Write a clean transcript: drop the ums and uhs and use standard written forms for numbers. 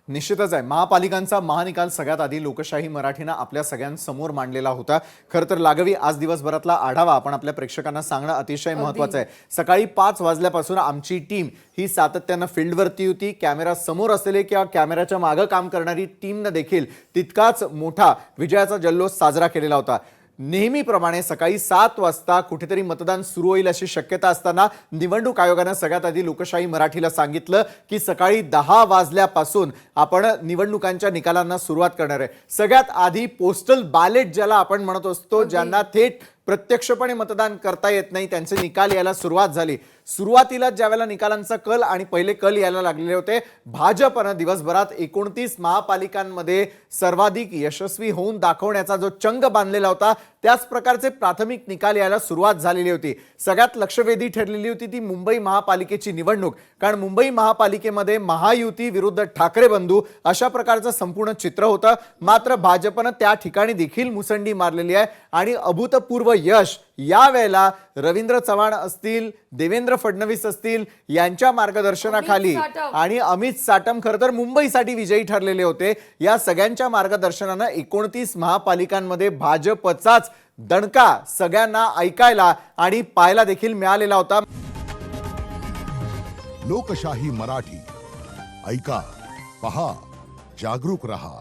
निश्चितच आहे. महापालिकांचा महानिकाल सगळ्यात आधी लोकशाही मराठीनं आपल्या सगळ्यांसमोर मांडलेला होता. खरं तर लागवी आज दिवसभरातला आढावा आपण आपल्या प्रेक्षकांना सांगणं अतिशय महत्त्वाचं आहे. सकाळी 5 वाजल्यापासून आमची टीम ही सातत्यानं फील्डवरती होती. कॅमेरा समोर असलेले किंवा कॅमेऱ्याच्या मागे काम करणारी टीमनं देखील तितकाच मोठा विजयाचा जल्लोष साजरा केलेला होता. नेहमीप्रमाणे सकाळी 7 वाजता कुठेतरी मतदान सुरू होईल अशी शक्यता असताना निवडणूक आयोगानं सगळ्यात आधी लोकशाही मराठीला सांगितलं की सकाळी 10 वाजल्यापासून आपण निवडणुकांच्या निकालांना सुरुवात करणार आहे. सगळ्यात आधी पोस्टल बॅलेट ज्याला आपण म्हणत असतो, ज्यांना थेट प्रत्यक्षपणे मतदान करता येत नाही, त्यांचे निकाल यायला सुरुवात झाली. सुरुवातीला ज्यावेळेला निकालांचा कल आणि पहिले कल यायला लागलेले होते, भाजपनं दिवसभरात 29 महापालिकांमध्ये सर्वाधिक यशस्वी होऊन दाखवण्याचा जो चंग बांधलेला होता, त्याच प्रकारचे प्राथमिक निकाल यायला सुरुवात झालेली होती. सगळ्यात लक्षवेधी ठरलेली होती ती मुंबई महापालिकेची निवडणूक. कारण मुंबई महापालिकेमध्ये महायुती विरुद्ध ठाकरे बंधू अशा प्रकारचं संपूर्ण चित्र होतं. मात्र भाजपनं त्या ठिकाणी देखील मुसंडी मारलेली आहे आणि अभूतपूर्व यश यावेळेला रवींद्र चव्हाण असतील, देवेंद्र फडणवीस असतील यांच्या मार्गदर्शनाखाली आणि अमित साटम खरं तर मुंबईसाठी विजयी ठरलेले होते. या सगळ्यांच्या मार्गदर्शनानं 29 महापालिकांमध्ये भाजपचाच दणका सगळ्यांना ऐकायला आणि पाहायला देखील मिळालेला होता. लोकशाही मराठी ऐका, पहा, जागरूक रहा.